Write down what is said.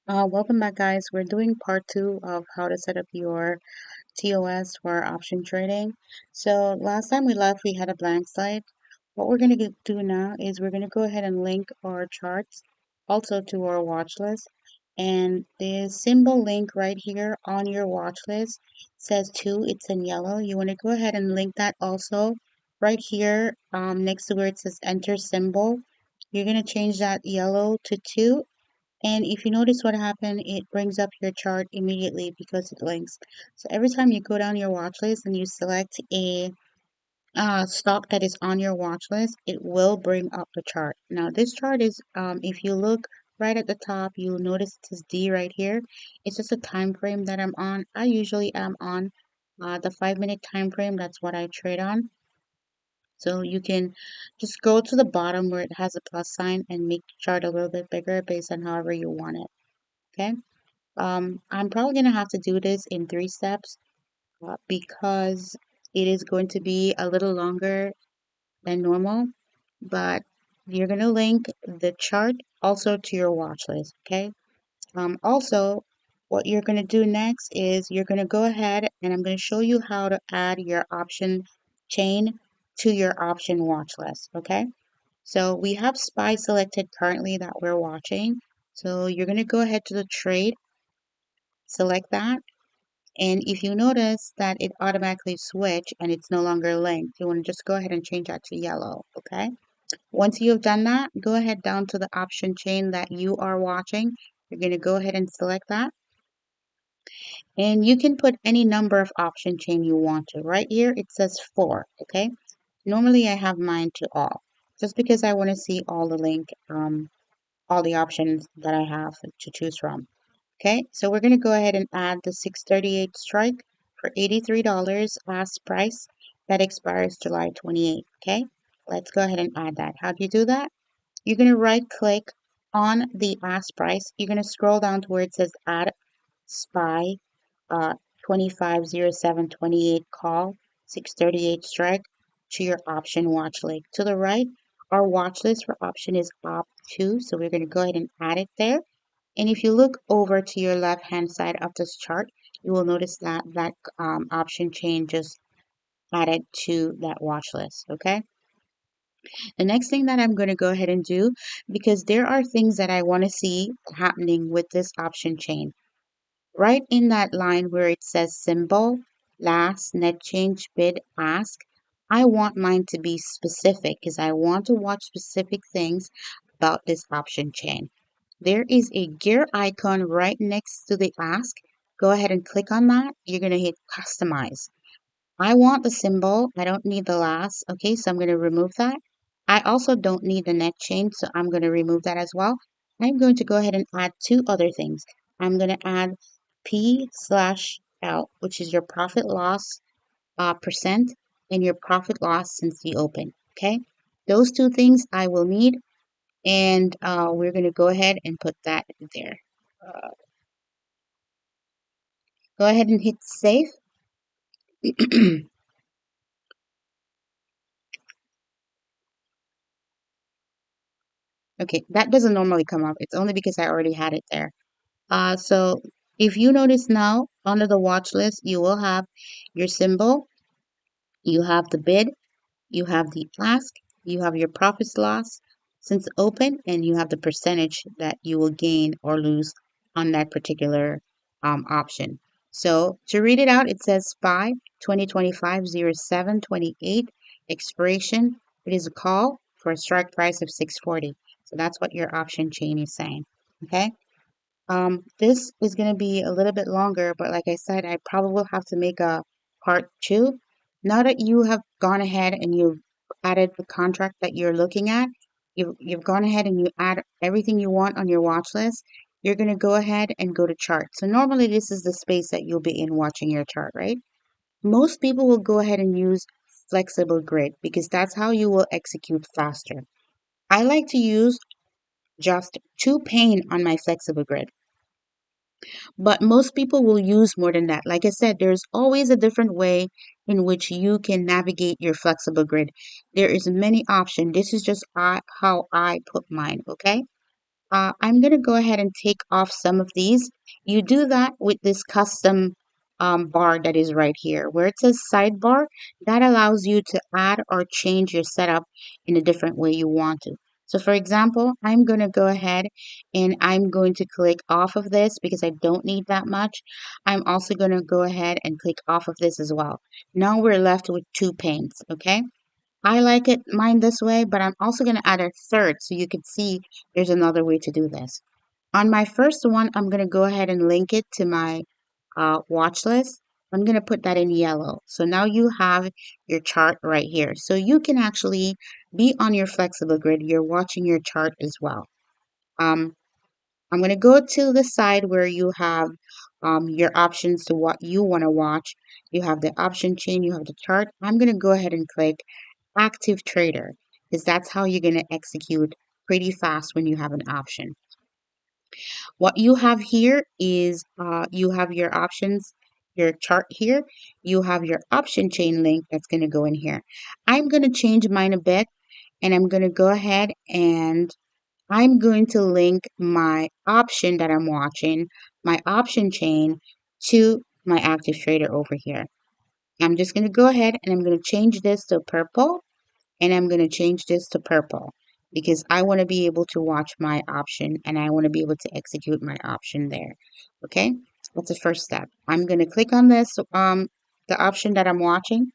Welcome back, guys. We're doing part two of how to set up your TOS for option trading. So last time we left, we had a blank slide. What we're going to do now is we're going to go ahead and link our charts also to our watch list. And the symbol link right here on your watch list says 2. It's in yellow. You want to go ahead and link that also right here next to where it says enter symbol. You're going to change that yellow to 2, and if you notice what happened, it brings up your chart immediately because it links. So every time you go down your watch list and you select a stock that is on your watch list, it will bring up the chart. Now this chart is, if you look right at the top, you'll notice it says D right here. It's just a time frame that I'm on. I usually am on the 5-minute time frame. That's what I trade on. So you can just go to the bottom where it has a plus sign and make the chart a little bit bigger based on however you want it. Okay. I'm probably going to have to do this in 3 steps because it is going to be a little longer than normal, but you're going to link the chart also to your watch list, okay? Also, what you're going to do next is you're going to go ahead and I'm going to show you how to add your option chain to your option watch list, okay? So we have SPY selected currently that we're watching. So you're going to go ahead to the trade, select that. And if you notice that it automatically switched and it's no longer linked, you want to just go ahead and change that to yellow, okay? Once you've done that, go ahead down to the option chain that you are watching. You're going to go ahead and select that. And you can put any number of option chain you want to. Right here, it says 4, okay? Normally, I have mine to all, just because I want to see all the all the options that I have to choose from. Okay, so we're going to go ahead and add the 638 strike for $83 last price that expires July 28th. Okay, let's go ahead and add that. How do you do that? You're going to right click on the ask price. You're going to scroll down to where it says add SPY 250728 call 638 strike to your option watch list. To the right, our watch list for option is Up Tos, so we're going to go ahead and add it there. And if you look over to your left hand side of this chart, you will notice that option chain just added to that watch list. Okay. The next thing that I'm going to go ahead and do, because there are things that I want to see happening with this option chain. Right in that line where it says symbol, last, net change, bid, ask, I want mine to be specific because I want to watch specific things about this option chain. There is a gear icon right next to the ask. Go ahead and click on that. You're going to hit customize. I want the symbol. I don't need the last. Okay, so I'm going to remove that. I also don't need the net change, so I'm going to remove that as well. I'm going to go ahead and add 2 other things. I'm going to add P/L, which is your profit loss percent and your profit loss since the open. Okay, those 2 things I will need, and we're going to go ahead and put that there. Uh, Go ahead and hit save. Okay, that doesn't normally come up. It's only because I already had it there. So if you notice now, under the watch list, you will have your symbol, you have the bid, you have the ask, you have your profits loss since open, and you have the percentage that you will gain or lose on that particular option. So to read it out, it says SPY 2025-07-28 expiration. It is a call for a strike price of 640. So that's what your option chain is saying. Okay. This is going to be a little bit longer, but like I said, I probably will have to make a part two. Now that you have gone ahead and you've added the contract that you're looking at, you've gone ahead and you add everything you want on your watch list, you're going to go ahead and go to chart. So normally this is the space that you'll be in watching your chart, right? Most people will go ahead and use flexible grid because that's how you will execute faster. I like to use just 2 pane on my flexible grid. But most people will use more than that. Like I said, there's always a different way in which you can navigate your flexible grid. There is many options. This is just how I put mine, okay? I'm going to go ahead and take off some of these. You do that with this custom bar that is right here. Where it says sidebar, that allows you to add or change your setup in a different way you want to. So for example, I'm going to go ahead and I'm going to click off of this because I don't need that much. I'm also going to go ahead and click off of this as well. Now we're left with two panes, okay? I like it mine this way, but I'm also going to add a third so you can see there's another way to do this. On my first one, I'm going to go ahead and link it to my watch list. I'm going to put that in yellow. So now you have your chart right here. So you can actually be on your flexible grid. You're watching your chart as well. Um, I'm going to go to the side where you have your options to what you want to watch. You have the option chain, you have the chart. I'm going to go ahead and click active trader because that's how you're going to execute pretty fast when you have an option. What you have here is you have your options, your chart here. You have your option chain link that's going to go in here. I'm going to change mine a bit and I'm going to go ahead and I'm going to link my option that I'm watching, my option chain to my active trader over here. I'm just going to go ahead and I'm going to change this to purple and I'm going to change this to purple because I want to be able to watch my option and I want to be able to execute my option there. Okay, that's the first step. I'm going to click on this, the option that I'm watching.